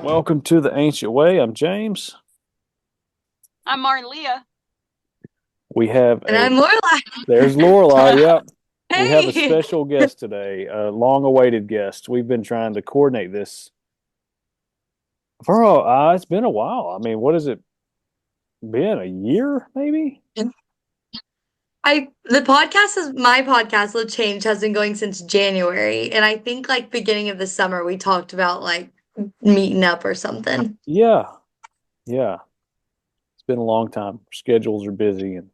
Welcome to the Ancient Way. I'm James. I'm Marlia. We have And I'm Lorelai. there's Lorelai. Yep. We have a Hey. special guest today, a long-awaited guest. We've been trying to coordinate this for it's been a while. I mean, what has it been? A year, maybe? My podcast, Little Change, has been going since January. And I think like beginning of the summer we talked about like meeting up or something. Yeah, yeah. It's been a long time. Schedules are busy, and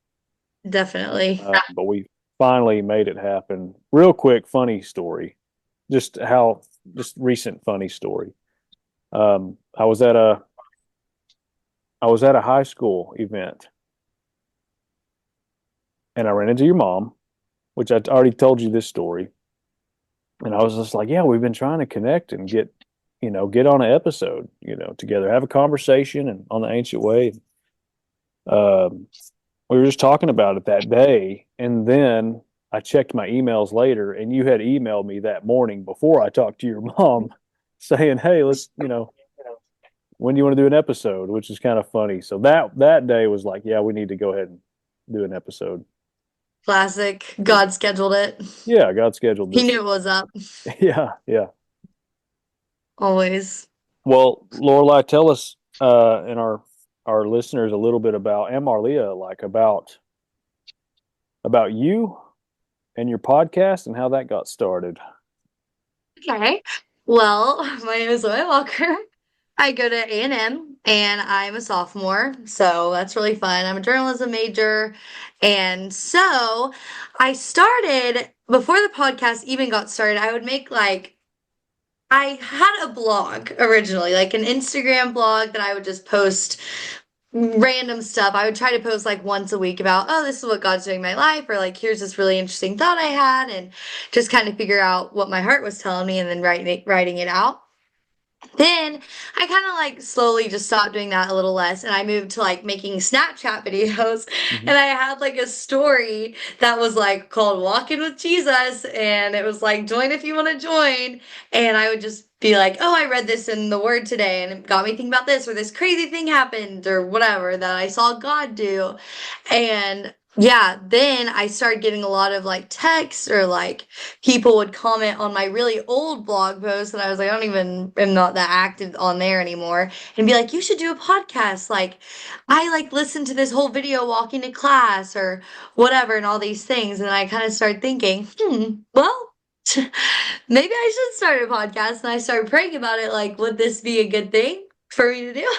Definitely. but we finally made it happen. Real quick, funny story. Just how just recent funny story. Um, I was at a I was at a high school event and I ran into your mom, which I already told you this story. And I was just like, yeah, we've been trying to connect and get on an episode, together, have a conversation and on the ancient way. Um, we were just talking about it that day. And then I checked my emails later and you had emailed me that morning before I talked to your mom saying, hey, when do you want to do an episode? Which is kind of funny. So that day was like, yeah, we need to go ahead and do an episode. Classic. God scheduled it. Yeah, God scheduled He this. knew it was up. Yeah, yeah. Always. Well, Lorelai, tell us and our listeners a little bit about Marlia, like about you and your podcast and how that got started. Okay. Well, my name is Zoe Walker. I go to A&M and I'm a sophomore, so that's really fun. I'm a journalism major. And so I started, before the podcast even got started, I would make like, I had a blog originally, like an Instagram blog that I would just post random stuff. I would try to post like once a week about, oh, this is what God's doing in my life, or like, here's this really interesting thought I had, and just kind of figure out what my heart was telling me and then writing it out. Then I kind of like slowly just stopped doing that a little less, and I moved to like making Snapchat videos. Hmm. And I had like a story that was like called Walking with Jesus, and it was like join if you want to join. And I would just be like, oh, I read this in the Word today, and it got me thinking about this, or this crazy thing happened, or whatever that I saw God do. And yeah, then I started getting a lot of like texts or like people would comment on my really old blog posts, and I was like, am not that active on there anymore, and be like, you should do a podcast. Like, I like listened to this whole video walking to class or whatever, and all these things. And I kind of started thinking, well, maybe I should start a podcast. And I started praying about it, like, would this be a good thing for me to do?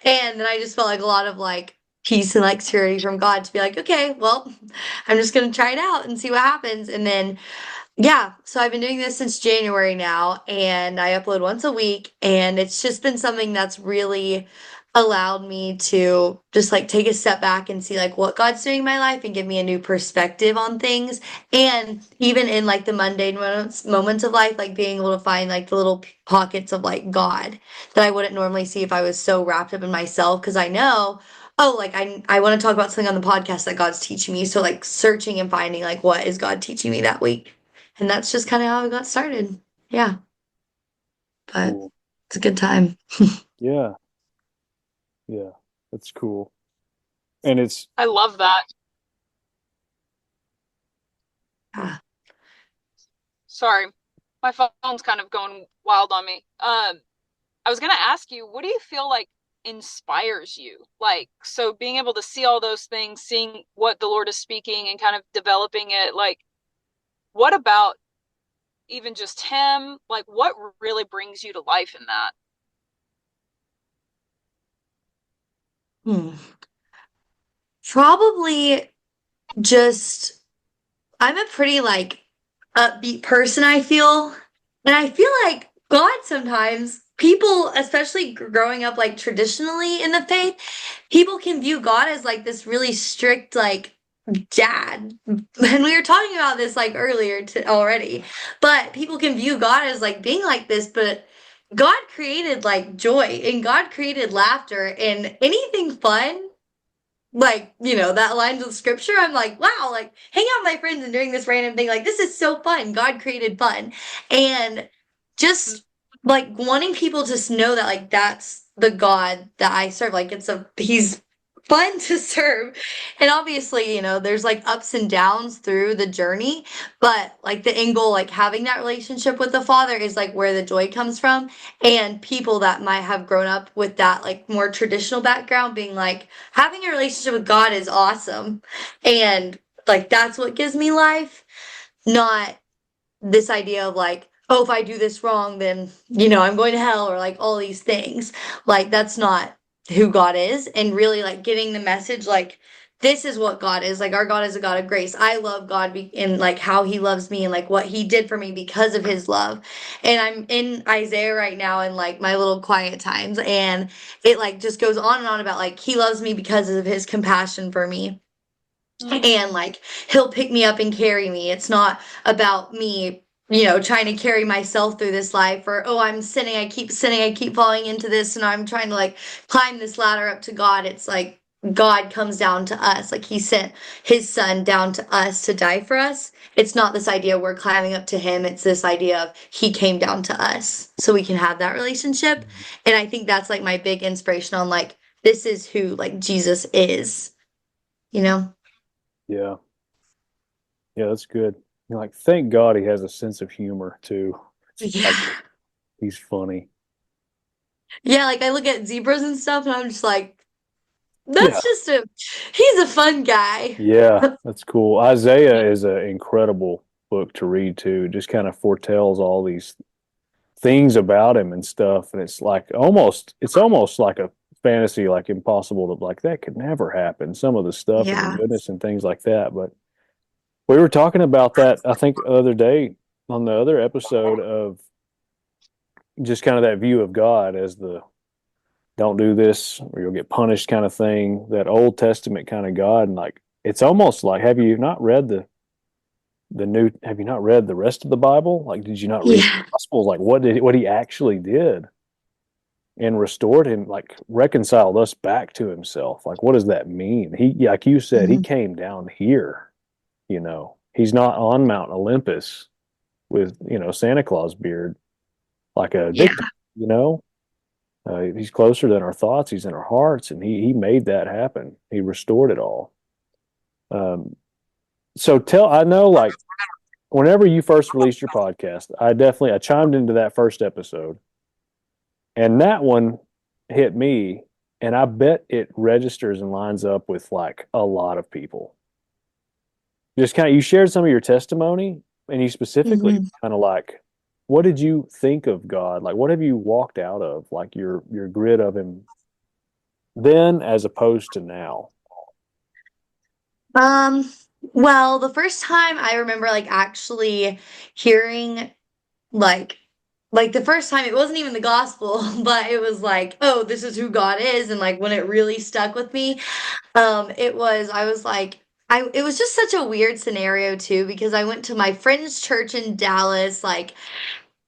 And then I just felt like a lot of like peace and like security from God to be like, okay, well, I'm just gonna try it out and see what happens. And then yeah, so I've been doing this since January now, and I upload once a week, and it's just been something that's really allowed me to just like take a step back and see like what God's doing in my life and give me a new perspective on things. And even in like the mundane moments of life, like being able to find like the little pockets of like God that I wouldn't normally see if I was so wrapped up in myself. Because I know, oh, like I want to talk about something on the podcast that God's teaching me. So like searching and finding like what is God teaching me that week. And that's just kind of how I got started. Yeah, but Cool. it's a good time. Yeah, yeah. That's cool. And it's I love that. Yeah. Sorry, my phone's kind of going wild on me. I was gonna ask you, what do you feel like inspires you? Like, so being able to see all those things, seeing what the Lord is speaking and kind of developing it, like, what about even just Him? Like, what really brings you to life in that? Hmm. Probably just I'm a pretty like upbeat person, I feel. And I feel like God sometimes people, especially growing up like traditionally in the faith, people can view God as like this really strict like dad. And we were talking about this like earlier already. But people can view God as like being like this, but God created like joy and God created laughter and anything fun like, that aligns with scripture. I'm like, wow, like hang out with my friends and doing this random thing. Like, this is so fun. God created fun. And just like wanting people to know that like that's the God that I serve. Like he's fun to serve. And obviously, there's like ups and downs through the journey, but like the end goal, like having that relationship with the Father is like where the joy comes from. And people that might have grown up with that like more traditional background being like having a relationship with God is awesome. And like that's what gives me life, not this idea of like, oh, if I do this wrong, then, I'm going to hell or like all these things. Like, that's not who God is. And really, like, getting the message, like, this is what God is. Like, our God is a God of grace. I love God and like how he loves me and like what he did for me because of his love. And I'm in Isaiah right now in like my little quiet times. And it like just goes on and on about like, he loves me because of his compassion for me. And like he'll pick me up and carry me. It's not about me, trying to carry myself through this life or, oh, I'm sinning, I keep falling into this, and I'm trying to like climb this ladder up to God. It's like God comes down to us. Like he sent his son down to us to die for us. It's not this idea we're climbing up to him. It's this idea of he came down to us so we can have that relationship. And I think that's like my big inspiration on like, this is who like Jesus is, you know? Yeah. Yeah, that's good. Like, thank God he has a sense of humor too. It's like Yeah. he's funny. Yeah, like I look at zebras and stuff and I'm just like, Yeah. that's just he's a fun guy. Yeah, that's cool. Isaiah is an incredible book to read too. It just kind of foretells all these things about him and stuff. And it's almost like a fantasy, like impossible to like that could never happen. Some of the stuff and the Yeah. goodness and things like that. But we were talking about that, I think, the other day on the other episode of just kind of that view of God as the don't do this or you'll get punished kind of thing, that Old Testament kind of God. And like, it's almost like, have you not read the rest of the Bible? Like, did you not read the Yeah. Gospels? Like, what he actually did and restored him, like reconciled us back to himself. Like, what does that mean? Like you said, he Mhm. came down here, he's not on Mount Olympus with, Santa Claus beard, like a Yeah. dictator, you know? He's closer than our thoughts. He's in our hearts, and he made that happen. He restored it all. Um, so I know, like, whenever you first released your podcast, I chimed into that first episode, and that one hit me, and I bet it registers and lines up with like a lot of people. Just kind of, you shared some of your testimony, and you specifically Mhm. kind of like, what did you think of God? Like, what have you walked out of? Like your grid of him then as opposed to now. Um, well, the first time I remember like actually hearing like the first time it wasn't even the gospel, but it was like, oh, this is who God is, and like when it really stuck with me, I was like it was just such a weird scenario too because I went to my friend's church in Dallas, like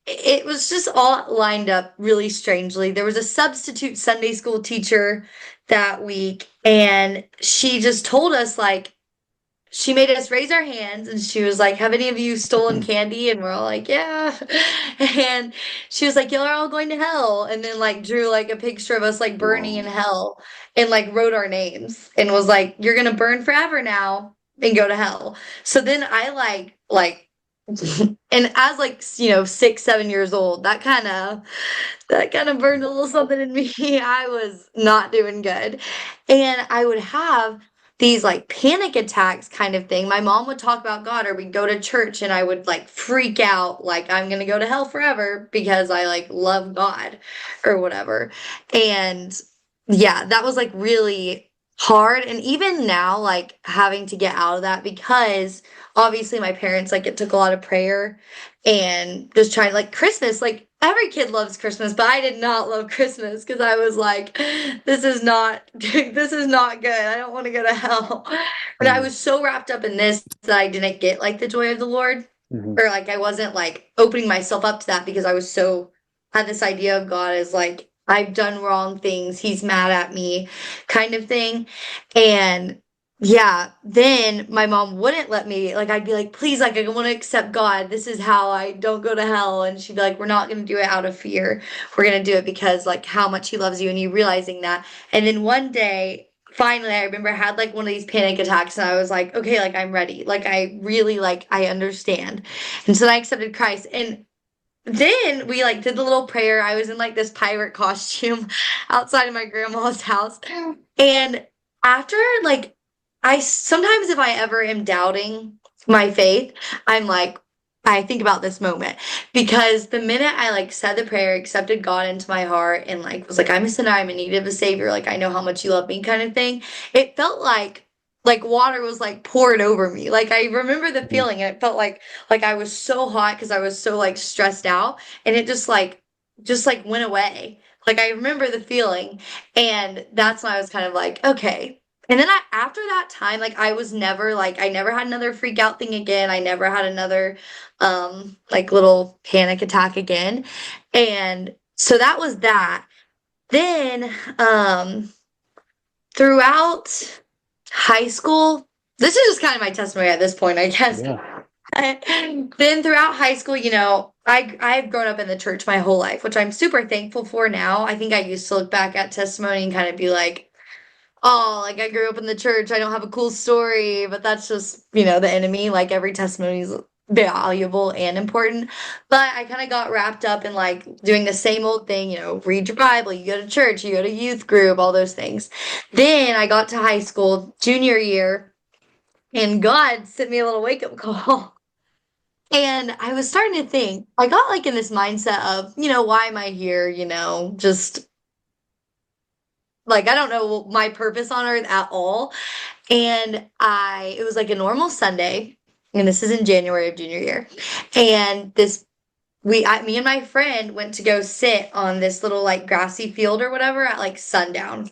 it was just all lined up really strangely. There was a substitute Sunday school teacher that week, and she just told us like she made us raise our hands and she was like, have any of you stolen candy? And we're all like, yeah. And she was like, y'all are all going to hell. And then like drew like a picture of us like burning in Wow. hell and like wrote our names and was like, you're gonna burn forever now and go to hell. So then I like and as like 6, 7 years old, that kind of burned a little something in me. I was not doing good. And I would have these like panic attacks kind of thing. My mom would talk about God or we'd go to church and I would like freak out like I'm going to go to hell forever because I like love God or whatever. And yeah, that was like really hard. And even now, like having to get out of that because obviously my parents like it took a lot of prayer and just trying like Christmas, like every kid loves Christmas, but I did not love Christmas because I was like, this is not this is not good. I don't want to go to hell. And I Mm-hmm. was so wrapped up in this that I didn't get like the joy of the Lord. Mm-hmm. Or like I wasn't like opening myself up to that because I was so had this idea of God as like I've done wrong things, he's mad at me kind of thing. And yeah, then my mom wouldn't let me, like, I'd be like, please, like, I want to accept God. This is how I don't go to hell. And she'd be like, we're not going to do it out of fear. We're going to do it because, like, how much He loves you and you realizing that. And then one day, finally, I remember I had like one of these panic attacks and I was like, okay, like, I'm ready. Like, I really, like, I understand. And so I accepted Christ. And then we like did the little prayer. I was in like this pirate costume outside of my grandma's house. And after like I sometimes if I ever am doubting my faith, I'm like I think about this moment because the minute I like said the prayer, accepted God into my heart and like was like I'm a sinner, I'm in need of a savior, like I know how much you love me kind of thing, it felt like water was like poured over me. Like I remember the Mhm. feeling and it felt like I was so hot because I was so like stressed out and it just like went away. Like I remember the feeling and that's when I was kind of like, okay. And then after that time, like I was never like I never had another freak out thing again. I never had another like little panic attack again. And so that was that. Then throughout high school, this is just kind of my testimony at this point, I guess. Yeah. Then throughout high school, I've grown up in the church my whole life, which I'm super thankful for now. I think I used to look back at testimony and kind of be like, oh, like I grew up in the church, I don't have a cool story, but that's just, the enemy. Like every testimony is valuable and important. But I kind of got wrapped up in like doing the same old thing, read your Bible, you go to church, you go to youth group, all those things. Then I got to high school, junior year, and God sent me a little wake up call. And I was starting to think, I got like in this mindset of, why am I here? Just like I don't know my purpose on earth at all. And it was like a normal Sunday, and this is in January of junior year. And me and my friend went to go sit on this little like grassy field or whatever at like sundown.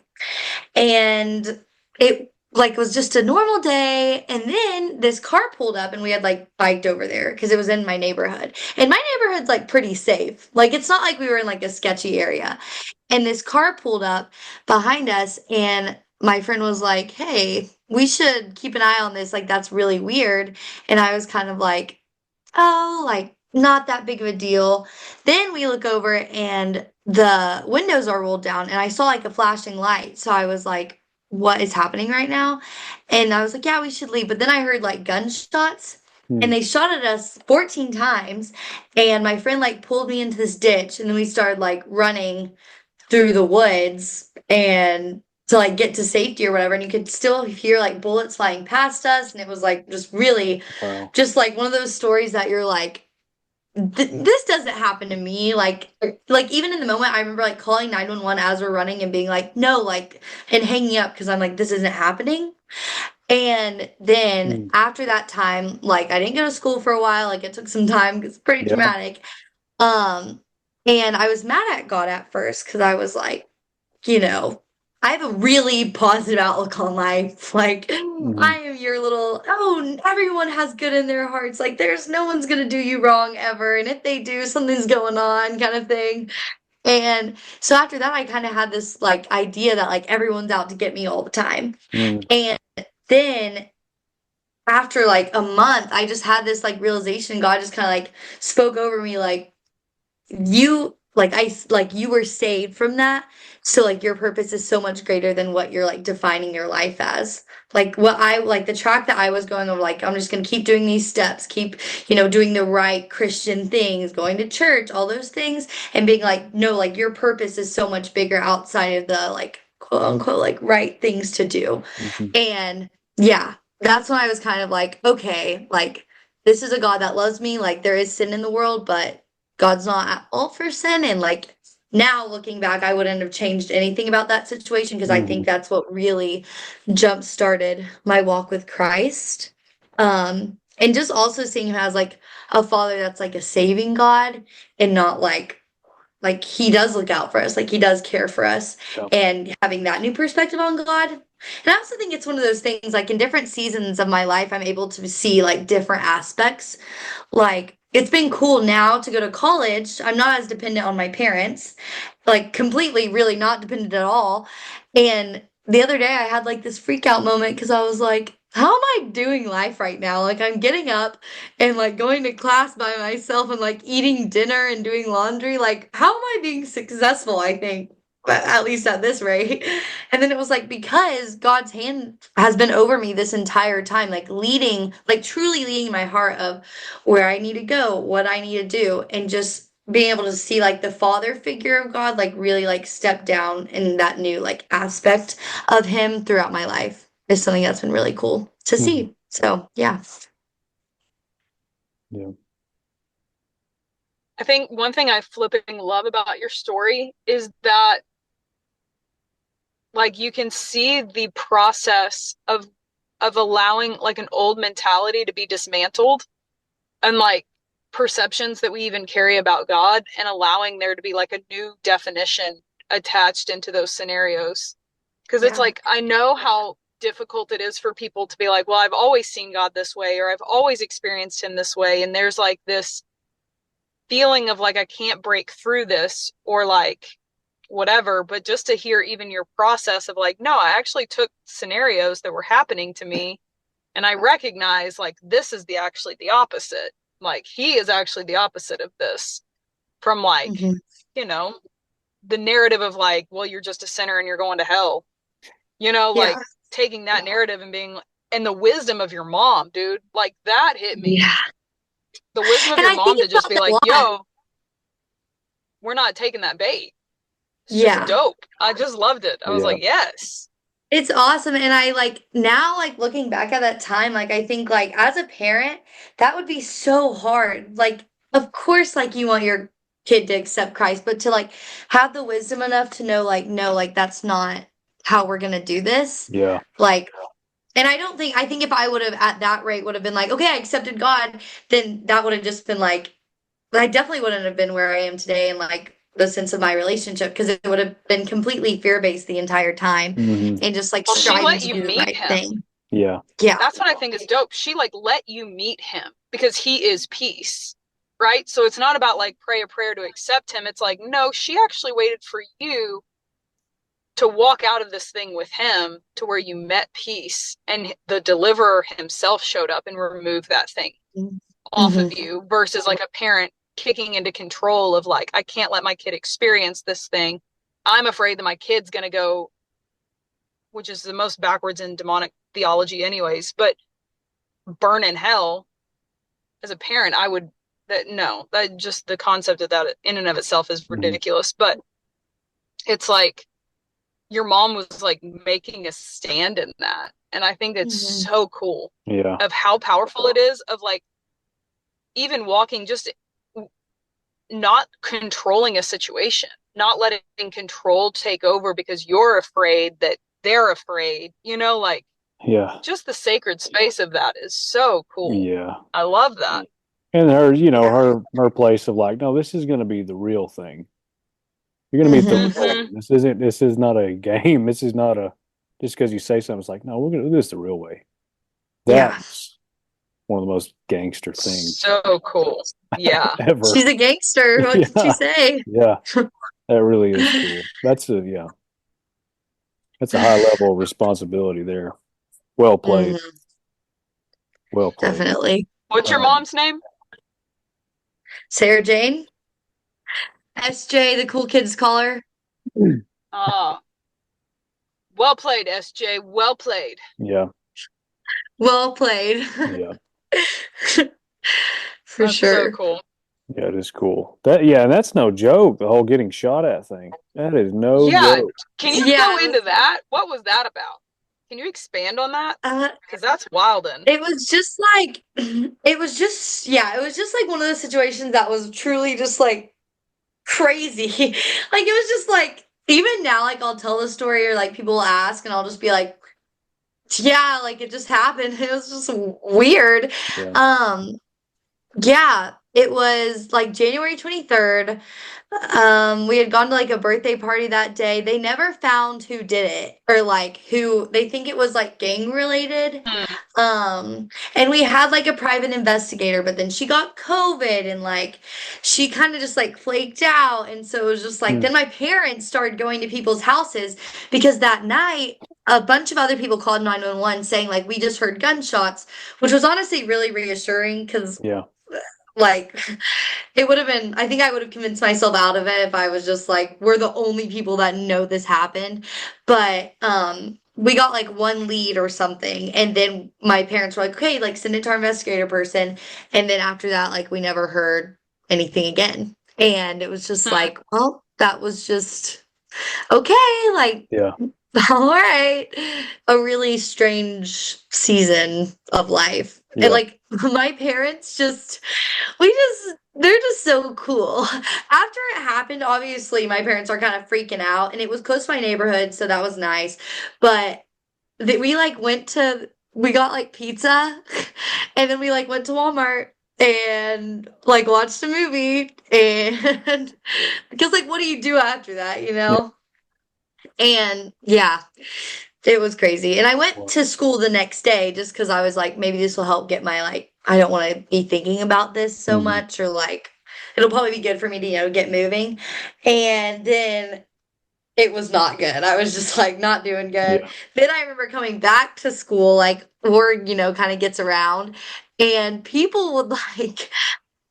And it like was just a normal day. And then this car pulled up and we had like biked over there because it was in my neighborhood. And my neighborhood's like pretty safe. Like it's not like we were in like a sketchy area. And this car pulled up behind us and my friend was like, "Hey, we should keep an eye on this. Like that's really weird." And I was kind of like, "Oh, like not that big of a deal." Then we look over and the windows are rolled down and I saw like a flashing light. So I was like, what is happening right now? And I was like, yeah, we should leave. But then I heard like gunshots and Mm. they shot at us 14 times. And my friend like pulled me into this ditch and then we started like running through the woods and to like get to safety or whatever. And you could still hear like bullets flying past us. And it was like just really Wow. just like one of those stories that you're like, this doesn't happen to me. Like even in the moment, I remember like calling 911 as we're running and being like, no, like, and hanging up because I'm like, this isn't happening. And then Mm. after that time, like, I didn't go to school for a while. Like, it took some time. It's pretty Yeah. dramatic. Um, and I was mad at God at first because I was like, you know, I have a really positive outlook on life. Like, Hmm. I am your little, oh, everyone has good in their hearts. Like, there's no one's gonna do you wrong ever. And if they do, something's going on, kind of thing. And so after that, I kind of had this like idea that like everyone's out to get me all the time. Mm. And then after like a month, I just had this like realization. God just kind of like spoke over me, like, you were saved from that, so like your purpose is so much greater than what you're like defining your life as. Like what I like the track that I was going over, like I'm just gonna keep doing these steps, keep doing the right Christian things, going to church, all those things, and being like, no, like your purpose is so much bigger outside of the like quote unquote like right things to do. Hmm. And yeah, that's when I was kind of like, okay, like this is a God that loves me. Like there is sin in the world, but God's not at all for sin. And like now looking back, I wouldn't have changed anything about that situation because I Hmm. think that's what really jump started my walk with Christ. And just also seeing him as like a father that's like a saving God and not like he does look out for us, like he does care for us, Yeah. and having that new perspective on God. And I also think it's one of those things like in different seasons of my life, I'm able to see like different aspects. Like it's been cool now to go to college. I'm not as dependent on my parents, like completely, really not dependent at all. And the other day I had like this freak out moment because I was like, how am I doing life right now? Like I'm getting up and like going to class by myself and like eating dinner and doing laundry. Like, how am I being successful, I think, but at least at this rate. And then it was like because God's hand has been over me this entire time, like leading, like truly leading my heart of where I need to go, what I need to do, and just being able to see like the father figure of God, like really like step down in that new like aspect of him throughout my life is something that's been really cool to Mhm. see. So yeah. Yeah. I think one thing I flipping love about your story is that like you can see the process of allowing like an old mentality to be dismantled and like perceptions that we even carry about God and allowing there to be like a new definition attached into those scenarios. Because it's Yeah. like, I know how difficult it is for people to be like, well, I've always seen God this way, or I've always experienced him this way. And there's like this feeling of like, I can't break through this or like whatever. But just to hear even your process of like, no, I actually took scenarios that were happening to me and I recognize like this is the actually the opposite. Like he is actually the opposite of this from like, Mhm. you know, the narrative of like, well, you're just a sinner and you're going to hell. You know, Yeah. like taking that narrative and being and the wisdom of your mom, dude, like that hit me. Yeah. The wisdom of And your I think mom to just about be that a like, lot. yo, we're not taking that bait. It's just Yeah. dope. I just loved it. I was Yeah. like, yes. It's awesome. And I like now, like looking back at that time, like I think like as a parent, that would be so hard. Like, of course, like you want your kid to accept Christ, but to like have the wisdom enough to know, like, no, like that's not how we're gonna do this. Yeah. Like, and I think if I would have at that rate would have been like, okay, I accepted God, then that would have just been like I definitely wouldn't have been where I am today and like the sense of my relationship because it would have been completely fear-based the entire time Hmm. and just like Well, she striving let to you do the meet right him. thing. Yeah. Yeah. That's what I think is dope. She like let you meet him because he is peace. Right? So it's not about like pray a prayer to accept him. It's like, no, she actually waited for you to walk out of this thing with him to where you met peace and the deliverer himself showed up and removed that thing off Mm-hmm. of you versus like a parent kicking into control of like, I can't let my kid experience this thing. I'm afraid that my kid's going to go, which is the most backwards in demonic theology anyways, but burn in hell. As a parent, I would that no, that just the concept of that in and of itself is Hmm. ridiculous. But it's like your mom was like making a stand in that. And I think it's Mm-hmm. so cool Yeah. of how powerful it is of like even walking just not controlling a situation, not letting control take over because you're afraid that they're afraid, you know, like Yeah. just the sacred space of that is so cool. Yeah. I love that. And her, Yeah. her place of like, no, this is going to be the real thing. You're going to meet the Mm-hmm. real Mm-hmm. one. This is not a game. This is not a, just because you say something, it's like, no, we're going to do this the real way. Yeah. That's one of the most gangster things So cool. Yeah. ever. She's a gangster. What did you Yeah. say? Yeah. That really is cool. Yeah, that's a high level of responsibility there. Well played. Mhm. Well played. Definitely. What's your Um, mom's name? Sarah Jane? SJ, the cool kids call her. Ah, well played, SJ. Well played. yeah. Well played. Yeah. For That's so sure. cool. Yeah, it is cool. Yeah, and that's no joke, the whole getting shot at thing. That is no Yeah. joke. Can you go Yeah, into that? What was that about? Can you expand on that? uh, Because that's wild. And it was just like, it was just, yeah, it was just like one of those situations that was truly just like crazy. Like, it was just like, even now, like, I'll tell the story or like people will ask and I'll just be like, yeah, like it just happened. It was just weird. Yeah. Um, yeah, it was like January 23rd. We had gone to like a birthday party that day. They never found who did it or like who they think it was like gang related. hmm, And we had like a private investigator, but then she got COVID and like she kind of just like flaked out. And so it was just like Hmm. then my parents started going to people's houses because that night a bunch of other people called 911 saying like we just heard gunshots, which was honestly really reassuring because Yeah. like it would have been, I think I would have convinced myself out of it if I was just like, we're the only people that know this happened. But we got like one lead or something, and then my parents were like, okay, like send it to our investigator person. And then after that, like we never heard anything again. And it was just Hmm. like, well, that was just okay, like Yeah. all right. A really strange season of life. And Yeah. like my parents just they're just so cool. After it happened, obviously my parents are kind of freaking out and it was close to my neighborhood, so that was nice. But we like we got like pizza and then we like went to Walmart and like watched a movie and because like what do you do after that, you Yeah. know? And yeah, it was crazy. And I went Well, to school the next day just because I was like, maybe this will help get my like, I don't want to be thinking about this so mhm. much, or like, it'll probably be good for me to, get moving. And then it was not good. I was just like not doing good. Yeah. Then I remember coming back to school, like, word, kind of gets around, and people would like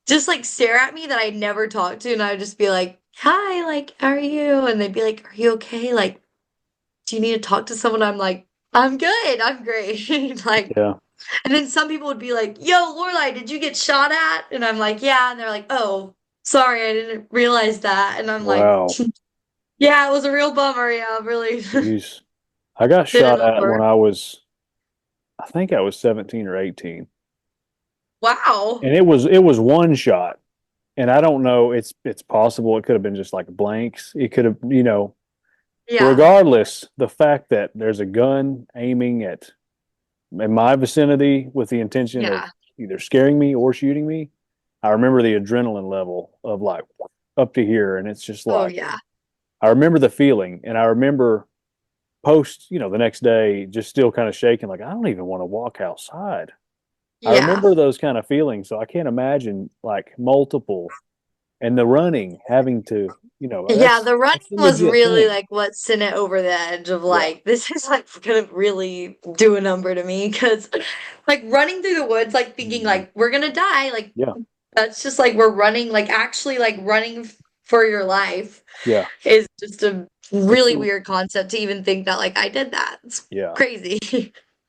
just like stare at me that I'd never talked to, and I would just be like, hi, like, how are you? And they'd be like, are you okay? Like, do you need to talk to someone? I'm like, I'm good. I'm great. Like, Yeah. and then some people would be like, yo, Lorelai, did you get shot at? And I'm like, yeah. And they're like, oh, sorry, I didn't realize that. And I'm like, Wow. yeah, it was a real bummer. Yeah, really Jeez. I got didn't shot at when over. I think I was 17 or 18. Wow. And it was one shot. And I don't know, it's possible it could have been just like blanks. It could have, Yeah. regardless, the fact that there's a gun aiming at in my vicinity with the intention of Yeah. either scaring me or shooting me, I remember the adrenaline level of like up to here. And it's just Oh, like, yeah. I remember the feeling. And I remember post, the next day, just still kind of shaking, like, I don't even want to walk outside. I Yeah. remember those kind of feelings. So I can't imagine like multiple and the running, having to, Yeah, that's the running that's a was legit really thing. like what sent it over the edge of Yeah. like, this is like gonna really do a number to me because like running through the woods, like thinking Mhm. like we're gonna die, like Yeah. that's just like we're running, like actually like running for your life Yeah. is just a It's really a, weird concept to even think that like I did that. It's yeah. crazy.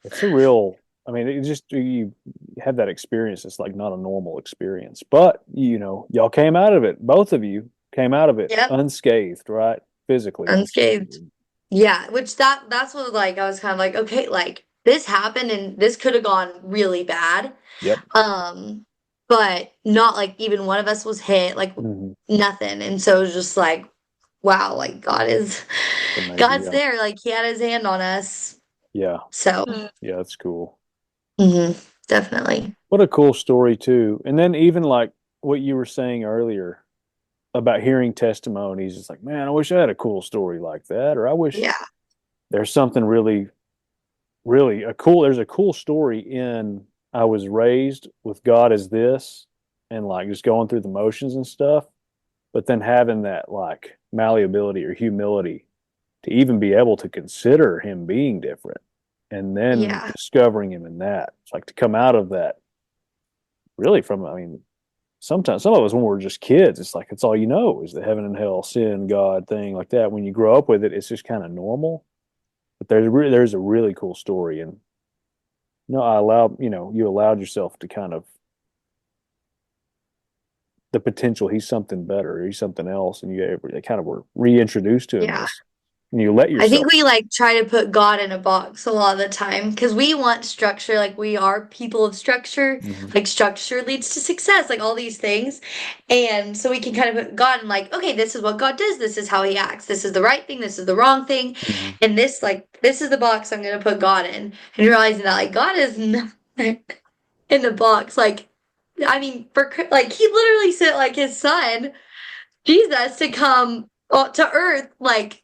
It's a real, I mean, it just, you have that experience. It's like not a normal experience, but y'all came out of it. Both of you came out of it Yep, unscathed, right? Physically unscathed. unscathed. Yeah, which that's what like I was kind of like, okay, like this happened and this could have gone really bad. Yep. Um, but not like even one of us was hit, like Hmm. nothing. And so it was just like, wow, like It's amazing. God's Yeah. there, like he had his hand on us. Yeah. So, Hmm. Yeah. That's cool. definitely. What a cool story too. And then even like what you were saying earlier about hearing testimonies, it's like, man, I wish I had a cool story like that, or I wish Yeah. there's something really, really there's a cool story in I was raised with God as this and like just going through the motions and stuff, but then having that like malleability or humility to even be able to consider him being different and then Yeah. discovering him in that. It's like to come out of that really from, I mean, sometimes some of us when we're just kids, it's like it's all you know is the heaven and hell, sin, God thing like that. When you grow up with it, it's just kind of normal. But there's a really cool story, and you allowed yourself to kind of the potential. He's something better. He's something else, and they kind of were reintroduced to him Yeah. as, and you let I think yourself. we like try to put God in a box a lot of the time because we want structure. Like we are people of structure. Mhm. Like structure leads to success, like all these things. And so we can kind of put God in like, okay, this is what God does. This is how he acts. This is the right thing. This is the wrong thing. Mhm. And this is the box I'm going to put God in. And realizing that like God is not in the box. Like, I mean, like he literally sent like his son, Jesus, to come to earth, like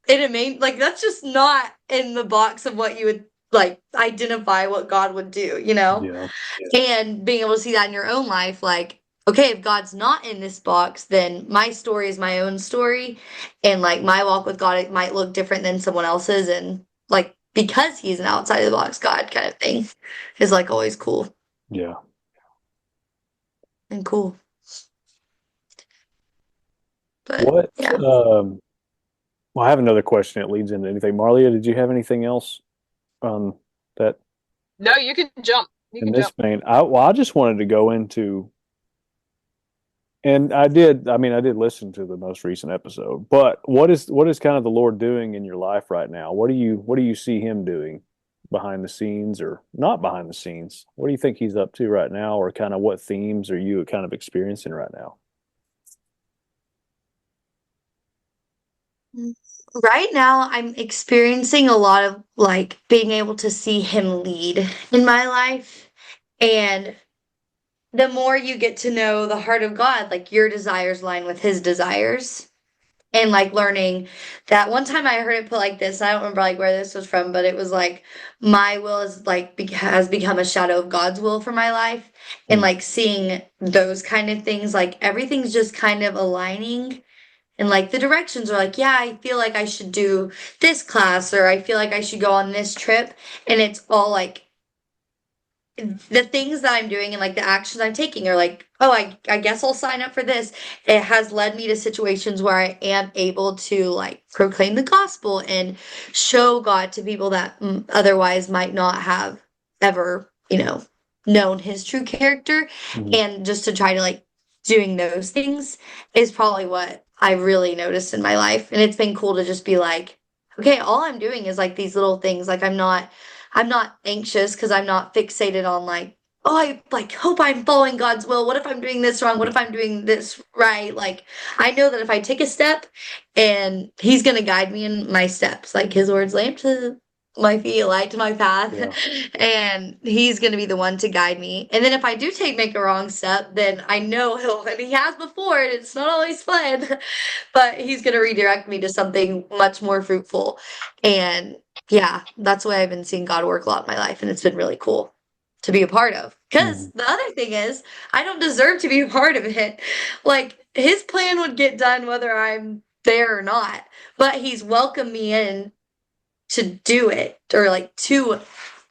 in a main, like that's just not in the box of what you would like identify what God would do, you know? Yeah. And being able to see that in your own life, like, okay, if God's not in this box, then my story is my own story. And like my walk with God, it might look different than someone else's. And like because he's an outside of the box God kind of thing is like always cool Yeah. and cool. But What, yeah. well, I have another question that leads into anything. Marlia, did you have anything else on that No, you can jump. You in can this jump. vein? I just wanted to go into, and I did listen to the most recent episode, but what is kind of the Lord doing in your life right now? What do you see him doing behind the scenes or not behind the scenes? What do you think he's up to right now, or kind of what themes are you kind of experiencing right now? Right now, I'm experiencing a lot of like being able to see him lead in my life. And the more you get to know the heart of God, like your desires line with his desires. And like learning that one time I heard it put like this. I don't remember like where this was from, but it was like my will is like has become a shadow of God's will for my life. And Mm, like seeing those kind of things, like everything's just kind of aligning. And like the directions are like, yeah, I feel like I should do this class or I feel like I should go on this trip. And it's all like the things that I'm doing and like the actions I'm taking are like, oh, I guess I'll sign up for this. It has led me to situations where I am able to like proclaim the gospel and show God to people that otherwise might not have ever, known his true character. mm, And just to try to like doing those things is probably what I really noticed in my life. And it's been cool to just be like, okay, all I'm doing is like these little things. Like I'm not anxious because I'm not fixated on like, oh, I like hope I'm following God's will. What if I'm doing this wrong? What if I'm doing this right? Like I know that if I take a step and he's gonna guide me in my steps, like his words lamp to my feet, a light to my path, yeah, and he's gonna be the one to guide me. And then if I do make a wrong step, then I know he'll and he has before, and it's not always fun, but he's gonna redirect me to something much more fruitful. And yeah, that's why I've been seeing God work a lot in my life, and it's been really cool to be a part of. Because mm, the other thing is, I don't deserve to be a part of it. Like, his plan would get done whether I'm there or not, but he's welcomed me in to do it, or like to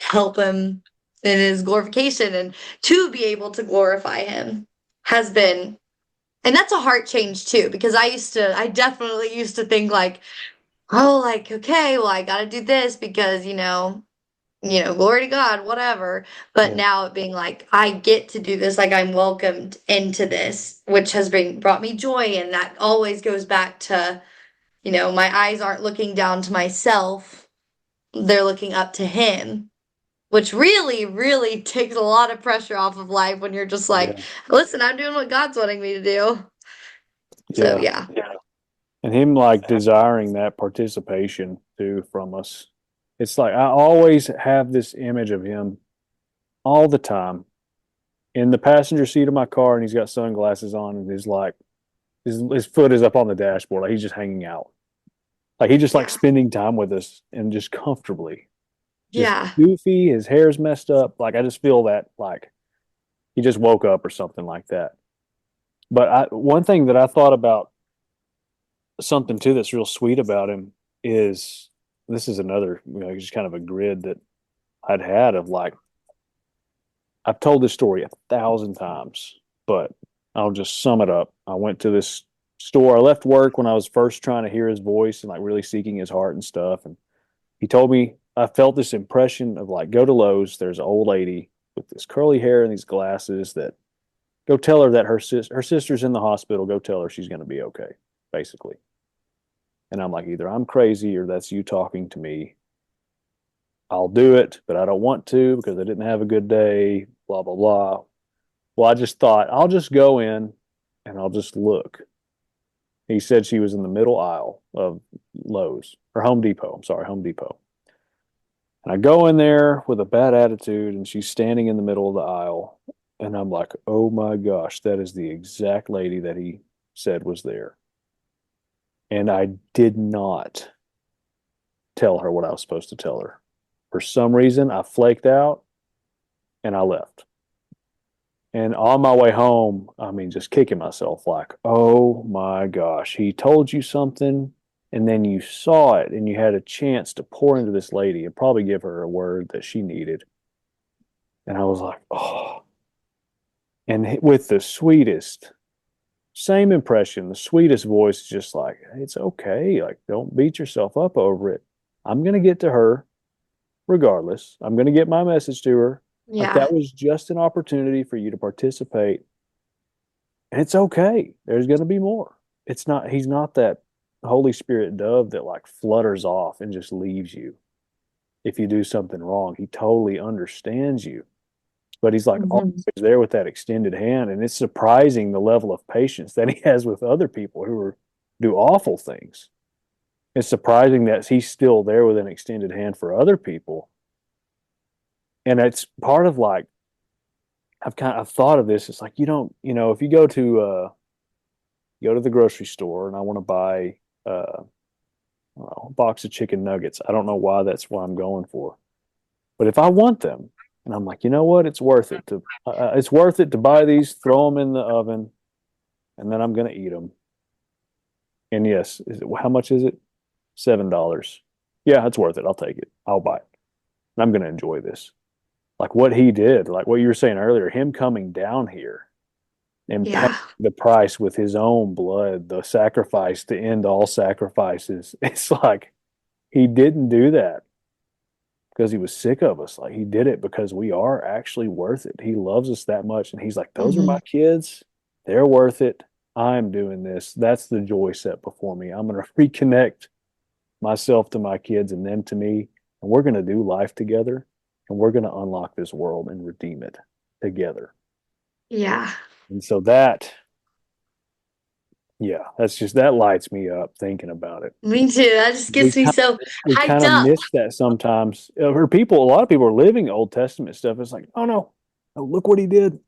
help him in his glorification and to be able to glorify him has been. And that's a heart change too, because I definitely used to think like, oh, like, okay, well, I gotta do this because, glory to God, whatever. But yeah, now it being like, I get to do this, like I'm welcomed into this, which has brought me joy. And that always goes back to, my eyes aren't looking down to myself, they're looking up to him, which really, really takes a lot of pressure off of life when you're just like, yeah, listen, I'm doing what God's wanting me to do. So yeah. yeah. And him like desiring that participation too from us. It's like I always have this image of him all the time in the passenger seat of my car, and he's got sunglasses on, and he's like his foot is up on the dashboard, like he's just hanging out, like he just like Yeah. spending time with us and just comfortably, just Yeah. goofy. His hair's messed up. Like I just feel that like he just woke up or something like that. But one thing that I thought about something too that's real sweet about him is this is another just kind of a grid that I'd had of like I've told this story 1,000 times, but I'll just sum it up. I went to this store. I left work when I was first trying to hear his voice and like really seeking his heart and stuff. And he told me I felt this impression of like go to Lowe's. There's an old lady with this curly hair and these glasses that go tell her that her sister's in the hospital. Go tell her she's going to be okay, basically. And I'm like, either I'm crazy or that's you talking to me. I'll do it, but I don't want to because I didn't have a good day, blah, blah, blah. Well, I just thought I'll just go in and I'll just look. He said she was in the middle aisle of Lowe's or Home Depot. I'm sorry, Home Depot. And I go in there with a bad attitude and she's standing in the middle of the aisle. And I'm like, oh my gosh, that is the exact lady that he said was there. And I did not tell her what I was supposed to tell her. For some reason, I flaked out and I left. And on my way home, I mean, just kicking myself like, oh my gosh, he told you something and then you saw it and you had a chance to pour into this lady and probably give her a word that she needed. And I was like, oh. And with the sweetest, same impression, the sweetest voice, just like, it's okay. Like, don't beat yourself up over it. I'm going to get to her regardless. I'm going to get my message to her. Like, Yeah. that was just an opportunity for you to participate. And it's okay. There's going to be more. It's not, he's not that Holy Spirit dove that like flutters off and just leaves you if you do something wrong. He totally understands you, but he's like always Hmm. there with that extended hand. And it's surprising the level of patience that he has with other people who do awful things. It's surprising that he's still there with an extended hand for other people. And it's part of like, I've thought of this. It's like, you don't, if you go to the grocery store and I want to buy I don't know, a box of chicken nuggets. I don't know why that's what I'm going for. But if I want them, and I'm like, you know what, it's worth it to buy these, throw them in the oven, and then I'm gonna eat them. And yes, how much is it? $7. Yeah, it's worth it. I'll take it. I'll buy it. And I'm gonna enjoy this. Like what he did, like what you were saying earlier, him coming down here and paying Yeah. the price with his own blood, the sacrifice to end all sacrifices. It's like he didn't do that because he was sick of us. Like he did it because we are actually worth it. He loves us that much. And he's like, those are Hmm. my kids. They're worth it. I'm doing this. That's the joy set before me. I'm going to reconnect myself to my kids and them to me. And we're going to do life together. And we're going to unlock this world and redeem it together. Yeah. And so that, yeah, that lights me up thinking about it. Me too. That just We gets me so we kind hyped of up. miss that sometimes. Or a lot of people are living Old Testament stuff. It's like, oh no, look what he did.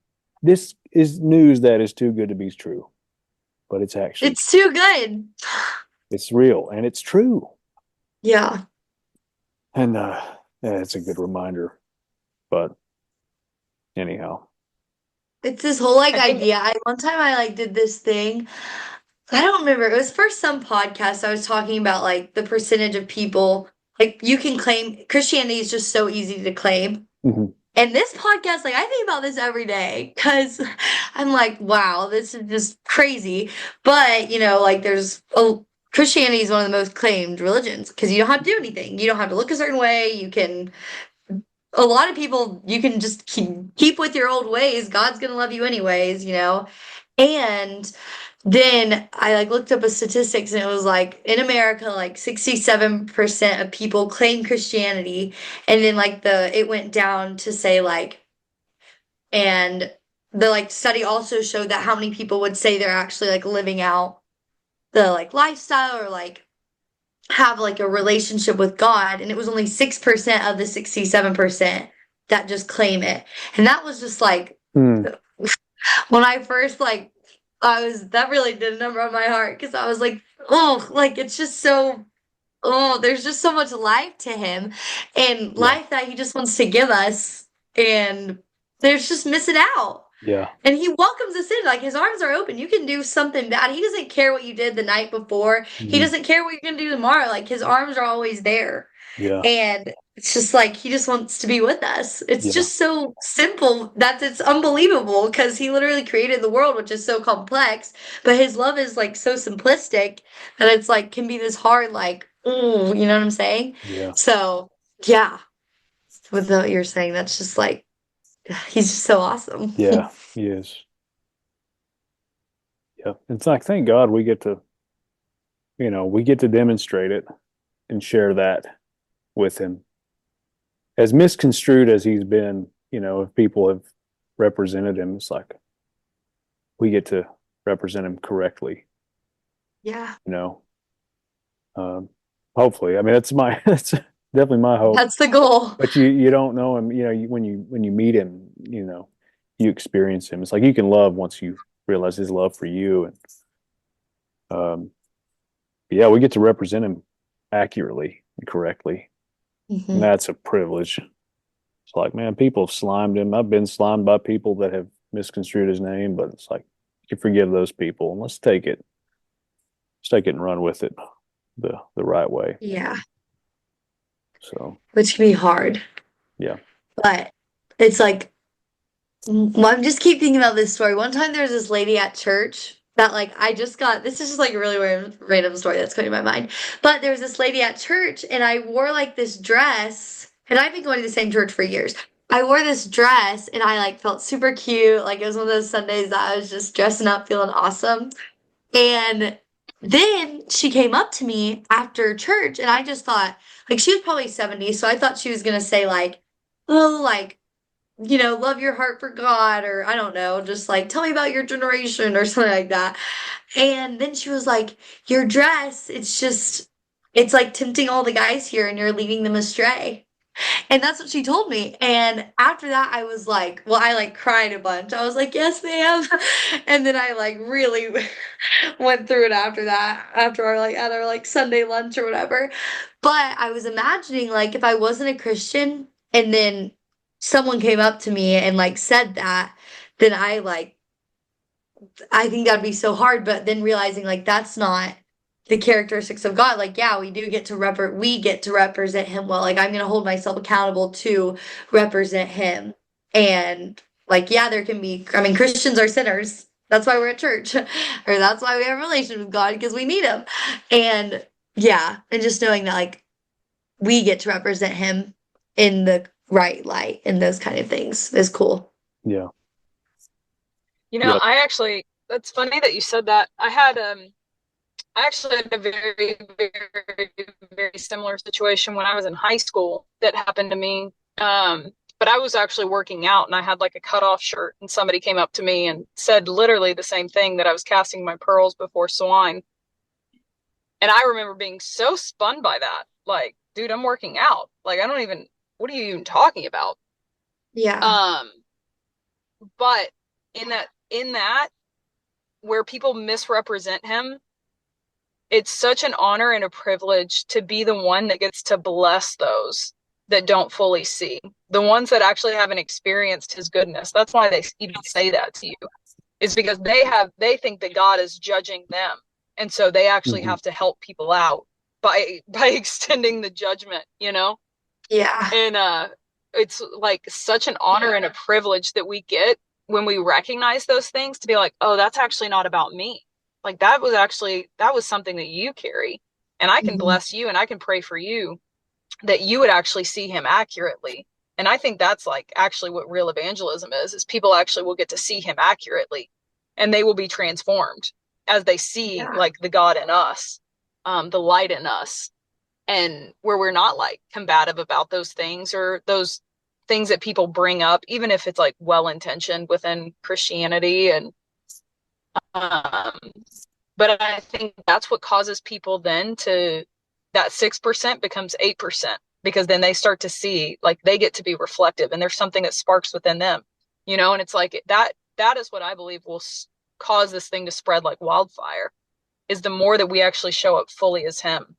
This is news that is too good to be true, but it's actually It's too good. it's real and it's true. Yeah. And yeah, it's a good reminder. But anyhow, It's this whole like I think idea. One time I like did this thing. I don't remember. It was for some podcast. I was talking about like the percentage of people like you can claim Christianity is just so easy to claim. mhm, And this podcast, like I think about this every day because I'm like, wow, this is just crazy. But like Christianity is one of the most claimed religions because you don't have to do anything. You don't have to look a certain way. A lot of people, you can just keep with your old ways. God's gonna love you anyways. And then I like looked up a statistics and it was like in America, like 67% of people claim Christianity. And then like it went down to say like, and the like study also showed that how many people would say they're actually like living out the like lifestyle or like have like a relationship with God. And it was only 6% of the 67% that just claim it. And that was just like mm, when I first like that really did a number on my heart because I was like, oh, like it's just so there's just so much life to him and yeah, life that he just wants to give us and there's just missing out. yeah, And he welcomes us in, like his arms are open. You can do something bad. He doesn't care what you did the night before. He mhm, doesn't care what you're gonna do tomorrow. Like his arms are always there. yeah, And it's just like he just wants to be with us. It's yeah, just so simple that it's unbelievable because he literally created the world, which is so complex, but his love is like so simplistic that it's like can be this hard, like, ooh, you know what I'm saying? yeah, So yeah, with what you're saying, that's just like he's just so awesome. yeah. He is. Yeah, it's like thank God we get to demonstrate it and share that with him. As misconstrued as he's been, if people have represented him, it's like we get to represent him correctly, Yeah, you know. Um, hopefully, I mean that's definitely my hope. that's the goal. But you don't know him, when you meet him, you experience him. It's like you can love once you realize his love for you, and um, yeah, we get to represent him accurately and correctly, and Hmm. that's a privilege. It's like, man, people have slimed him. I've been slimed by people that have misconstrued his name, but it's like you can forgive those people and let's take it and run with it. the right way. Yeah. So Which can be hard. yeah. But it's like, well, I'm just keep thinking about this story. One time there was this lady at church that like I just got, this is just like a really weird random story that's coming to my mind. But there was this lady at church and I wore like this dress and I've been going to the same church for years. I wore this dress and I like felt super cute. Like it was one of those Sundays that I was just dressing up, feeling awesome. And then she came up to me after church and I just thought, like she was probably 70, so I thought she was gonna say like, oh, like love your heart for God, or I don't know, just like tell me about your generation or something like that. And then she was like, your dress, it's like tempting all the guys here and you're leading them astray. And that's what she told me. And after that, I was like, well, I like cried a bunch. I was like, yes, ma'am. And then I like really went through it after that, after our like at our like Sunday lunch or whatever. But I was imagining like if I wasn't a Christian and then someone came up to me and like said that, then I think that'd be so hard. But then realizing like that's not the characteristics of God. Like, yeah, we get to represent him well. Like I'm gonna hold myself accountable to represent him. And like, yeah, there can be, I mean, Christians are sinners. That's why we're at church. Or that's why we have a relationship with God, because we need him. And yeah, and just knowing that like we get to represent him in the right light and those kind of things is cool. Yeah. You know, that's funny that you said that. I actually had a very, very, very similar situation when I was in high school that happened to me. But I was actually working out and I had like a cutoff shirt, and somebody came up to me and said literally the same thing, that I was casting my pearls before swine. And I remember being so spun by that. Like, dude, I'm working out. Like, what are you even talking about? Yeah. Um, but in that where people misrepresent him, it's such an honor and a privilege to be the one that gets to bless those that don't fully see, the ones that actually haven't experienced his goodness. That's why they even say that to you, is because they think that God is judging them, and so they actually Mm-hmm. have to help people out by extending the judgment. Yeah. And it's like such an honor and a privilege that we get when we recognize those things, to be like, oh, that's actually not about me. Like that was something that you carry, and I can Mhm. bless you and I can pray for you that you would actually see him accurately. And I think that's like actually what real evangelism is people actually will get to see him accurately, and they will be transformed as they see Yeah. like the God in us, the light in us, and where we're not like combative about those things, or those things that people bring up, even if it's like well intentioned within Christianity. And um, but I think that's what causes people then to, that 6% becomes 8%, because then they start to see, like they get to be reflective and there's something that sparks within them. And it's like that is what I believe will cause this thing to spread like wildfire, is the more that we actually show up fully as him.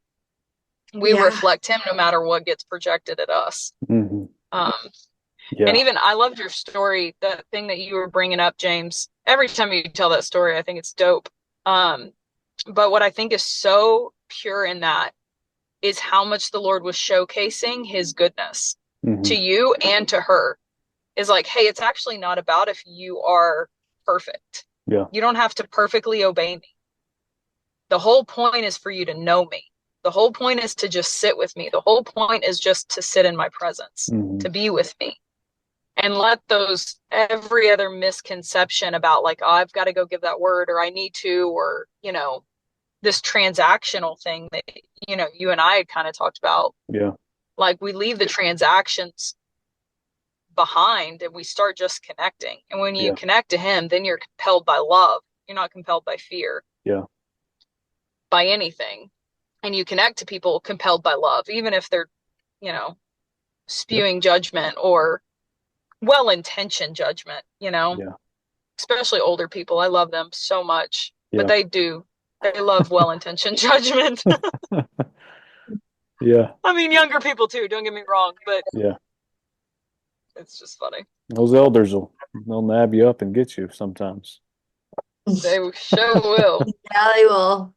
We Yeah. reflect him no matter what gets projected at us. Mm-hmm. Um, and Yeah. even I loved your story, that thing that you were bringing up, James. Every time you tell that story, I think it's dope. Um, but what I think is so pure in that is how much the Lord was showcasing his goodness Mm-hmm. to you and to her. Is like, hey, it's actually not about if you are perfect. Yeah. You don't have to perfectly obey me. The whole point is for you to know me. The whole point is to just sit with me. The whole point is just to sit in my presence, Mm-hmm. to be with me. And let those, every other misconception about like, oh, I've got to go give that word, or I need to, or, this transactional thing that, you and I had kind of talked about. Yeah. Like we leave the transactions behind and we start just connecting. And when you Yeah. connect to him, then you're compelled by love. You're not compelled by fear, Yeah. by anything. And you connect to people compelled by love, even if they're, you know, Yep. spewing judgment or well-intentioned judgment. Yeah. Especially older people. I love them so much, but Yeah. they love well-intentioned judgment. Yeah. I mean, younger people too, don't get me wrong, but Yeah. it's just funny. Those elders they'll nab you up and get you sometimes. They sure will. Yeah, they will.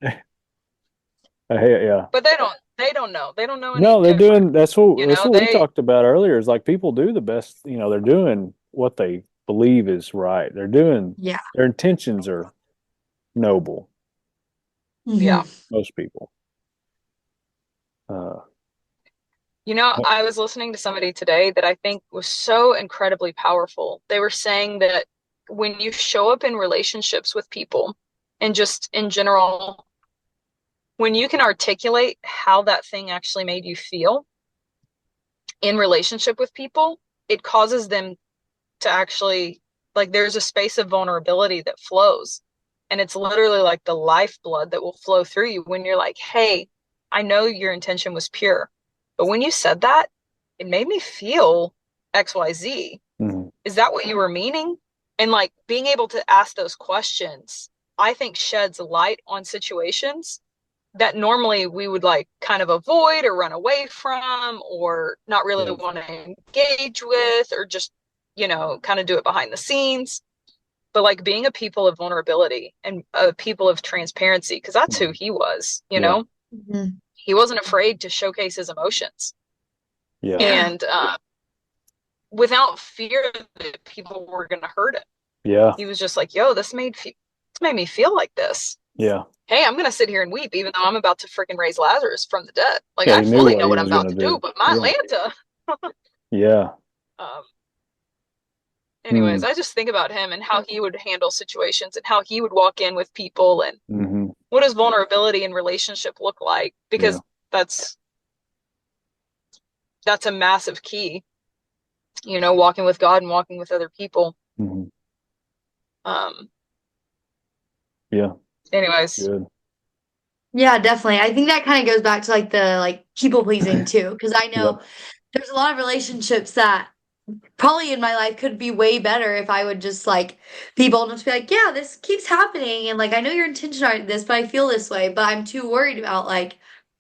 Yeah. But they don't know. They don't know any No, they're different. doing, that's what You know, we talked about earlier, is like people do the best, they're doing what they believe is right. Yeah. Their intentions are noble, yeah. Hmm. most people. Uh, I was listening to somebody today that I think was so incredibly powerful. They were saying that when you show up in relationships with people and just in general, when you can articulate how that thing actually made you feel in relationship with people, it causes them to actually, like, there's a space of vulnerability that flows. And it's literally like the lifeblood that will flow through you when you're like, hey, I know your intention was pure, but when you said that, it made me feel XYZ. mhm. Is that what you were meaning? And like being able to ask those questions, I think sheds light on situations that normally we would like kind of avoid or run away from or not really Yeah. want to engage with or just, kind of do it behind the scenes. But like being a people of vulnerability and a people of transparency, because that's who Mhm. he was, Yeah. Hmm. he wasn't afraid to showcase his emotions. Yeah. Yeah. And without fear that people were going to hurt him, Yeah. he was just like, yo, this made me feel like this. Yeah. Hey, I'm gonna sit here and weep, even though I'm about to freaking raise Lazarus from the dead. Like Yeah. I He knew fully what know he what I'm was about going to to do, do. but my Yeah. Lanta. Yeah. Um, Hmm. anyways, I just think about him and how he would handle situations and how he would walk in with people and Hmm. what does vulnerability in relationship look like? Yeah. Because that's a massive key, walking with God and walking with other people. Hmm. Um, Yeah. anyways, Good. Yeah, definitely. I think that kind of goes back to like the like people pleasing too, because I Yeah. know there's a lot of relationships that probably in my life could be way better if I would just like be bold enough to be like, yeah, this keeps happening, and like I know your intention aren't this, but I feel this way, but I'm too worried about like,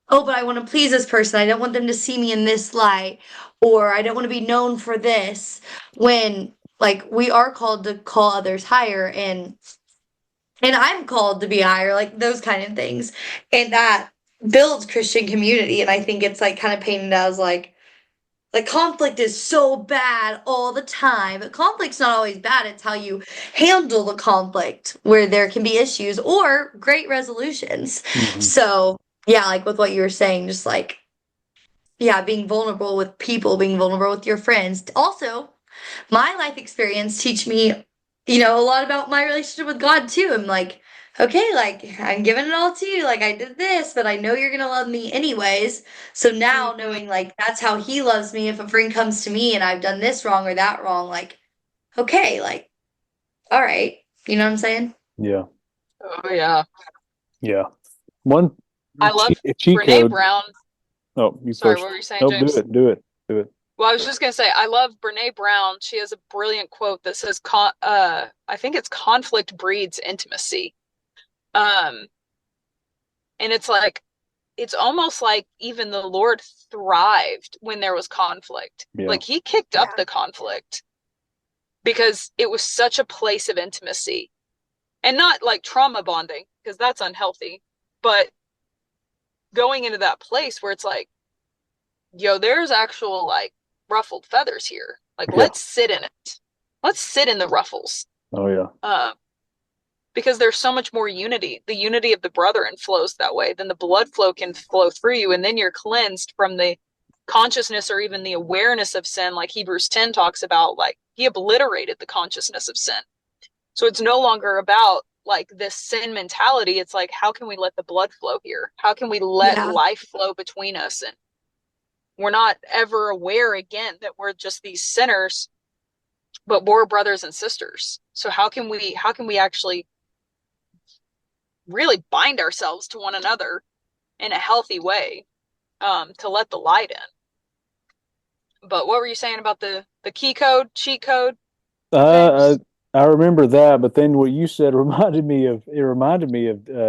oh, but I want to please this person. I don't want them to see me in this light, or I don't want to be known for this. When like we are called to call others higher, and I'm called to be higher, like those kind of things. And that builds Christian community. And I think it's like kind of painted as like conflict is so bad all the time. But conflict's not always bad. It's how you handle the conflict where there can be issues or great resolutions. Hmm. So yeah, like with what you were saying, just like yeah, being vulnerable with people, being vulnerable with your friends. Also, my life experience teach me, a lot about my relationship with God too. I'm like, okay, like I'm giving it all to you. Like I did this, but I know you're gonna love me anyways. So now mhm, knowing like that's how he loves me, if a friend comes to me and I've done this wrong or that wrong, like, okay, like, all right. You know what I'm saying? Yeah. oh yeah, Yeah. One I love cheat Brene code. Brown. Oh, you Sorry, first. what were you saying, Nope. Do James? it. Do it. Do it. Well, I was just gonna say I love Brene Brown. She has a brilliant quote that says, I think it's conflict breeds intimacy." Um, and it's almost like even the Lord thrived when there was conflict. Yeah. Like he kicked up Yeah. the conflict because it was such a place of intimacy and not like trauma bonding because that's unhealthy, but going into that place where it's like, yo, there's actual like ruffled feathers here. Like, Yeah. let's sit in it. Let's sit in the ruffles. Oh yeah. Uh, because there's so much more unity. The unity of the brethren flows that way. Then the blood flow can flow through you, and then you're cleansed from the consciousness or even the awareness of sin, like Hebrews 10 talks about. Like he obliterated the consciousness of sin. So it's no longer about like this sin mentality. It's like, how can we let the blood flow here? How can we let Yeah. life flow between us? And we're not ever aware again that we're just these sinners, but we're brothers and sisters. So how can we actually really bind ourselves to one another in a healthy way, to let the light in? But what were you saying about the key code, cheat code, Uh, James? I remember that, but then what you said reminded me of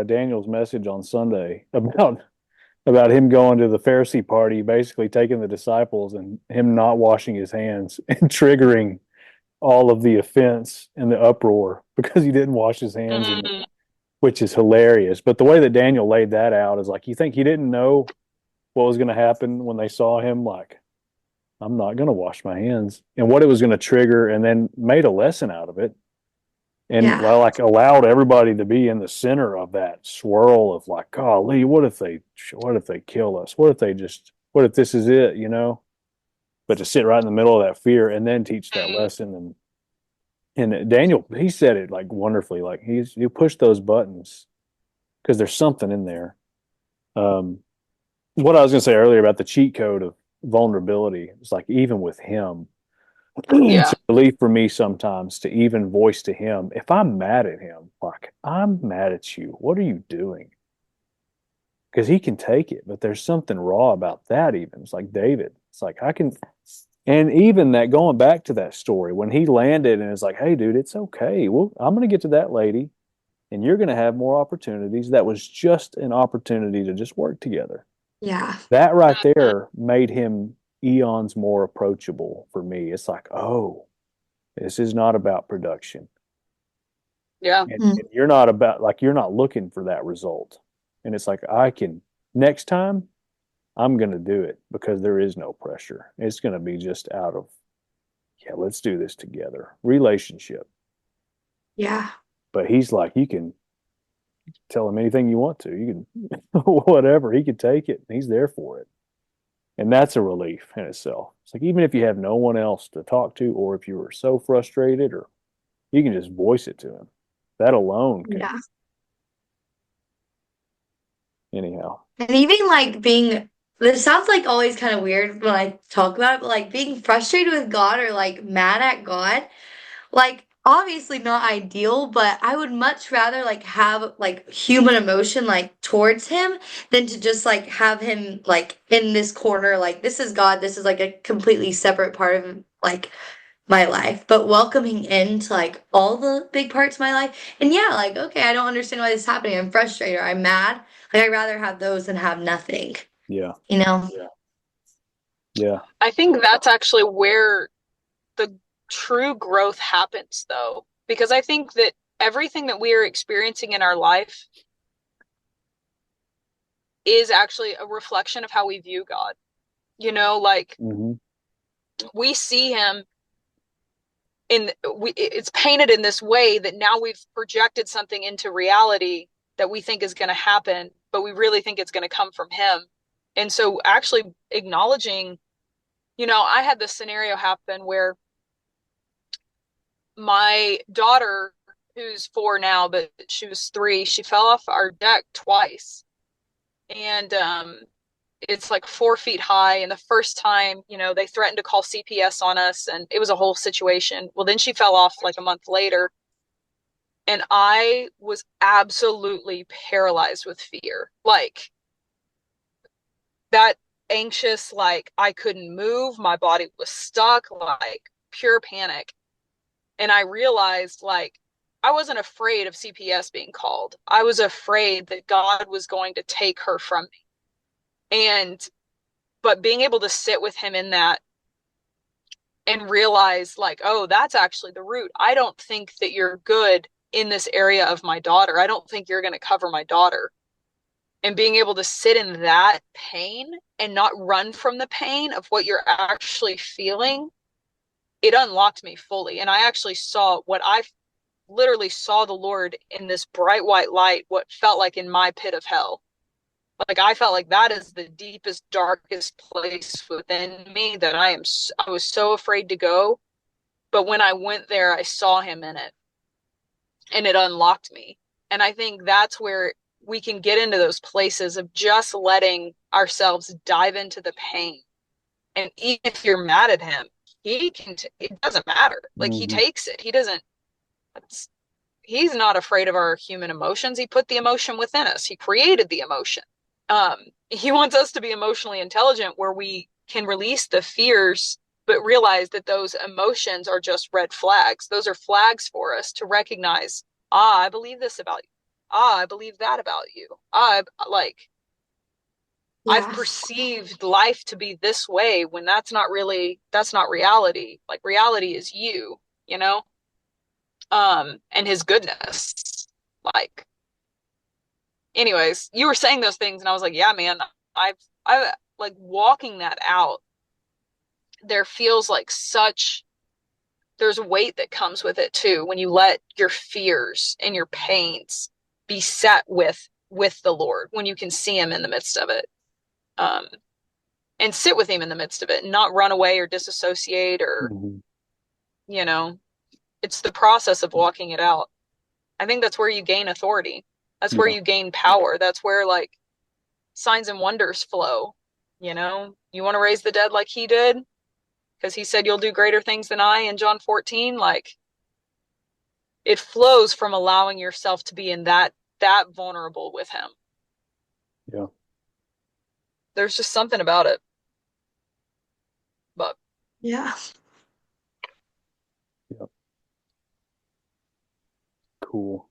Daniel's message on Sunday about him going to the Pharisee party, basically taking the disciples and him not washing his hands and triggering all of the offense and the uproar because he didn't wash his hands. And Mm, which is hilarious. But the way that Daniel laid that out is like, you think he didn't know what was going to happen when they saw him? Like, I'm not going to wash my hands, and what it was going to trigger, and then made a lesson out of it. And Yeah. like allowed everybody to be in the center of that swirl of like, golly, what if they kill us? What if this is it, you know? But to sit right in the middle of that fear and then teach that Mm. lesson. And Daniel, he said it like wonderfully, like you push those buttons because there's something in there. Um, what I was going to say earlier about the cheat code of vulnerability, it's like even with him, it's Yeah. a relief for me sometimes to even voice to him if I'm mad at him, like, I'm mad at you. What are you doing? Because he can take it, but there's something raw about that, even. It's like David. It's like, I can, and even that going back to that story when he landed and it's like, hey, dude, it's okay. Well, I'm going to get to that lady and you're going to have more opportunities. That was just an opportunity to just work together. Yeah. That right Mhm. there made him eons more approachable for me. It's like, oh, this is not about production. Yeah. And you're not about, like, you're not looking for that result. And it's like, next time, I'm going to do it because there is no pressure. It's going to be just out of, yeah, let's do this together. Relationship. Yeah. But he's like, you can tell him anything you want to. You can, whatever. He can take it. And he's there for it. And that's a relief in itself. It's like, even if you have no one else to talk to, or if you were so frustrated, or you can just voice it to him. That alone can, Yeah. anyhow. And even like being, this sounds like always kind of weird when I talk about it, but like being frustrated with God or like mad at God, like obviously not ideal, but I would much rather like have like human emotion like towards him than to just like have him like in this corner, like this is God, this is like a completely separate part of like my life, but welcoming into like all the big parts of my life. And yeah, like, okay, I don't understand why this is happening. I'm frustrated or I'm mad. Like, I'd rather have those than have nothing, Yeah. you know? Yeah. I think that's actually where the true growth happens, though, because I think that everything that we are experiencing in our life is actually a reflection of how we view God. You know, like Mm-hmm. we see him it's painted in this way that now we've projected something into reality that we think is going to happen, but we really think it's going to come from him. And so actually acknowledging, I had this scenario happen where my daughter, who's 4 now, but she was 3, she fell off our deck twice. And it's like 4 feet high. And the first time, they threatened to call CPS on us, and it was a whole situation. Well, then she fell off like a month later, and I was absolutely paralyzed with fear. Like that anxious, like I couldn't move, my body was stuck, like pure panic. And I realized like I wasn't afraid of CPS being called. I was afraid that God was going to take her from me. But being able to sit with him in that and realize like, oh, that's actually the root. I don't think that you're good in this area of my daughter. I don't think you're going to cover my daughter. And being able to sit in that pain and not run from the pain of what you're actually feeling, it unlocked me fully. And I actually saw what I literally saw the Lord in this bright white light, what felt like in my pit of hell. Like I felt like that is the deepest, darkest place within me that I was so afraid to go. But when I went there, I saw him in it, and it unlocked me. And I think that's where we can get into those places of just letting ourselves dive into the pain. And even if you're mad at him, it doesn't matter. Like he Mm-hmm. takes it. He's not afraid of our human emotions. He put the emotion within us. He created the emotion. He wants us to be emotionally intelligent where we can release the fears, but realize that those emotions are just red flags. Those are flags for us to recognize, I believe this about you. I believe that about you. I've Yeah. perceived life to be this way when that's not reality. Like reality is you, and his goodness. Like anyways, you were saying those things, and I was like, yeah, man, I like walking that out. There feels like there's weight that comes with it too when you let your fears and your pains be set with the Lord, when you can see him in the midst of it, um, and sit with him in the midst of it, and not run away or disassociate, or Mm-hmm. you know, it's the process of walking it out. I think that's where you gain authority. That's where Yeah. you gain power. That's where like signs and wonders flow. You know, you want to raise the dead like he did, because he said you'll do greater things than I in John 14. Like, it flows from allowing yourself to be in that vulnerable with him. Yeah. There's just something about it. But Yeah. Yeah. Cool.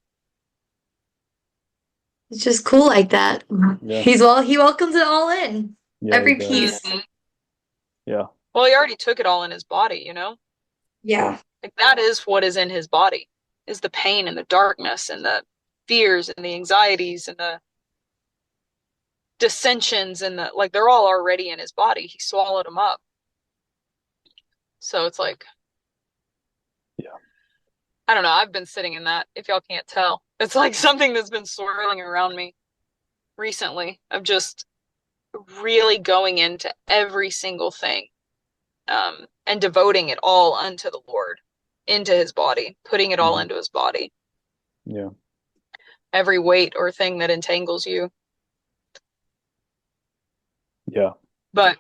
It's just cool like that. Yeah. He welcomes it all in. Yeah, he Every does. piece. Yeah. well, he already took it all in his body, you know? Yeah. Like, that is what is in his body, is the pain and the darkness and the fears and the anxieties and the dissensions, and the like, they're all already in his body. He swallowed them up. So it's like, Yeah. I don't know. I've been sitting in that, if y'all can't tell. It's like something that's been swirling around me recently, of just really going into every single thing, and devoting it all unto the Lord, into his body, putting it all Mhm. into his body. Yeah. Every weight or thing that entangles you. Yeah. But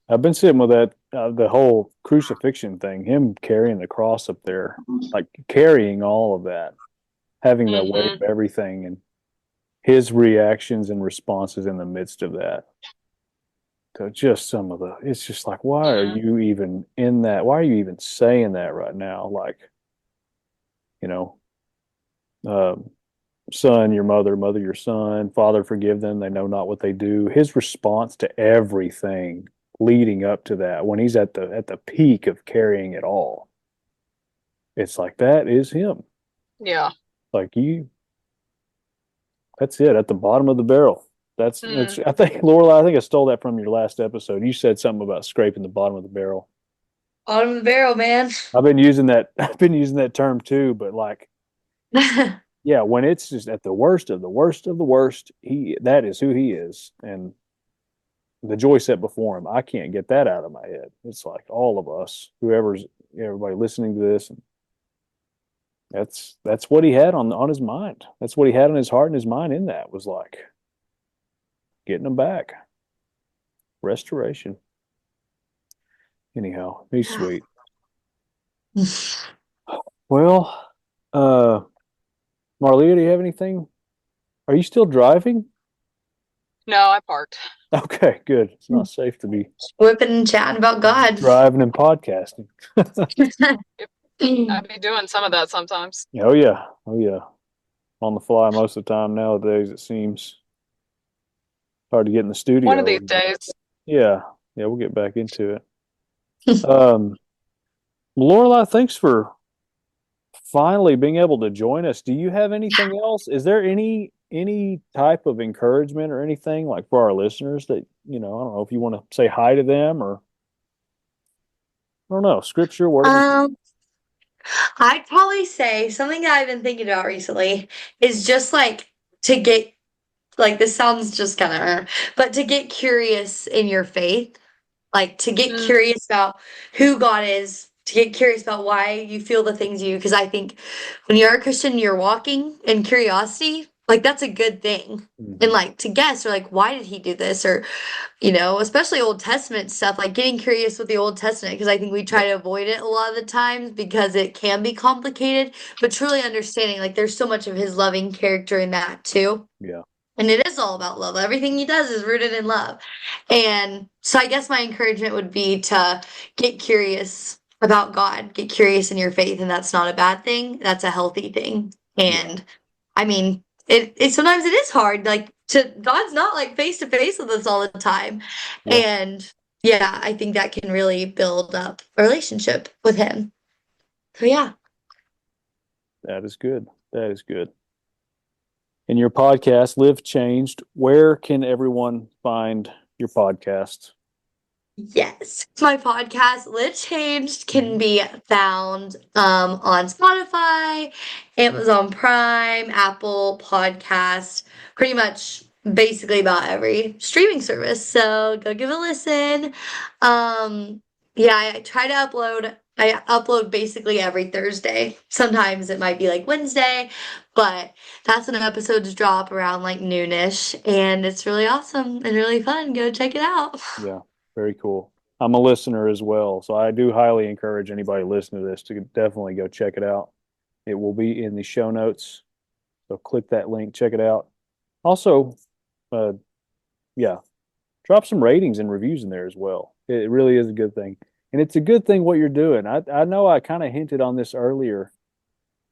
I've been sitting with that, the whole crucifixion thing, him carrying the cross up there, like carrying all of that, having the weight mhm, of everything, and his reactions and responses in the midst of that. So just some of the, it's just like, why are mhm, you even in that? Why are you even saying that right now? Like, you know, um, son, your mother, mother, your son, father, forgive them. They know not what they do. His response to everything leading up to that, when he's at the peak of carrying it all, it's like that is him. yeah. Like that's it at the bottom of the barrel. That's. Mm. I think Lorelai, I think I stole that from your last episode. You said something about scraping the bottom of the barrel. Bottom of the barrel, man. I've been using that. I've been using that term too, but like, yeah, when it's just at the worst of the worst of the worst, that is who he is, and the joy set before him. I can't get that out of my head. It's like all of us, everybody listening to this, and that's what he had on his mind. That's what he had on his heart and his mind. In that was like getting them back, restoration. Anyhow, he's sweet. Well, uh, Marlia, do you have anything? Are you still driving? No, I parked. Okay, good. It's not safe to be Whipping and chatting about God. driving and podcasting. I'd be doing some of that sometimes. Oh yeah, oh yeah. On the fly most of the time nowadays. It seems hard to get in the One of studio. these days. Yeah, yeah, we'll get back into it. Um, Lorelai, thanks for finally being able to join us. Do you have anything else? Is there any type of encouragement or anything like for our listeners that, I don't know if you want to say hi to them, or I don't know, scripture, word of Um, I'd probably say something that I've been thinking about recently is just like to get like this sounds just kind of, but to get curious in your faith, like to get Mm, curious about who God is, to get curious about why you feel the things you, because I think when you're a Christian, you're walking in curiosity, like that's a good thing. And Mhm. like to guess or like why did he do this or especially Old Testament stuff, like getting curious with the Old Testament, because I think we Yeah, try to avoid it a lot of the times because it can be complicated, but truly understanding like there's so much of his loving character in that too. yeah, And it is all about love. Everything he does is rooted in love. And so I guess my encouragement would be to get curious about God, get curious in your faith, and that's not a bad thing. That's a healthy thing. yeah, And I mean, it sometimes it is hard. Like to God's not like face to face with us all the time. yeah. And yeah, I think that can really build up a relationship with him. So yeah. That is good. That is good. and your podcast, Live Changed. Where can everyone find your podcast? Yes. My podcast, Lit Changed, can be found on Spotify, Amazon Prime, Apple Podcast, pretty much basically about every streaming service. So go give it a listen. Yeah, I upload basically every Thursday. Sometimes it might be like Wednesday, but that's when episodes drop around like noonish, and it's really awesome and really fun. Go check it out. Yeah, very cool. I'm a listener as well, so I do highly encourage anybody listening to this to definitely go check it out. It will be in the show notes, so click that link, check it out. Also, uh, yeah, drop some ratings and reviews in there as well. It really is a good thing, and it's a good thing what you're doing. I know I kind of hinted on this earlier.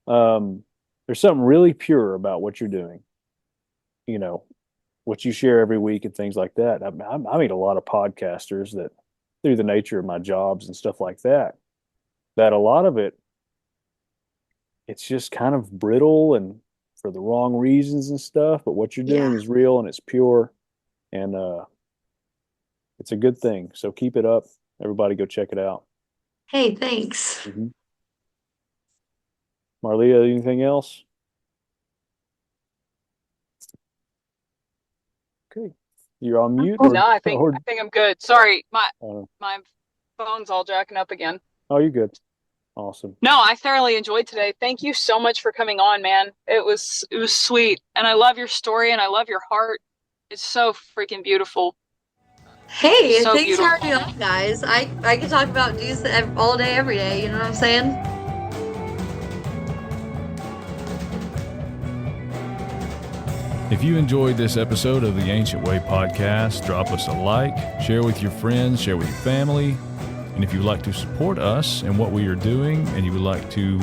There's something really pure about what you're doing. You know, what you share every week and things like that. I meet a lot of podcasters that, through the nature of my jobs and stuff like that, that a lot of it, it's just kind of brittle and for the wrong reasons and stuff. But what you're doing Yeah. is real and it's pure, and it's a good thing. So keep it up. Everybody, go check it out. Hey, thanks. Mm-hmm. Marlia, anything else? Okay, you're on mute. No, I think I'm good. Sorry, uh, my phone's all jacking up again. oh, you're good. Awesome. No, I thoroughly enjoyed today. Thank you so much for coming on, man. It was sweet, and I love your story and I love your heart. It's so freaking beautiful. Hey, So thanks for beautiful. having me on, guys. I can talk about news all day, every day. You know what I'm saying? If you enjoyed this episode of the Ancient Way podcast, drop us a like, share with your friends, share with your family. And if you'd like to support us and what we are doing, and you would like to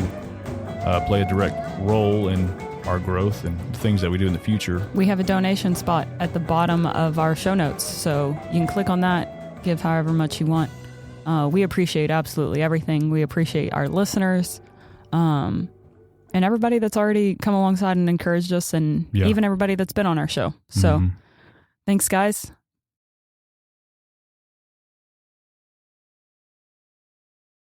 play a direct role in our growth and things that we do in the future, we have a donation spot at the bottom of our show notes. So you can click on that, give however much you want. We appreciate absolutely everything. We appreciate our listeners. And everybody that's already come alongside and encouraged us, and even everybody that's been on our show. So thanks, guys.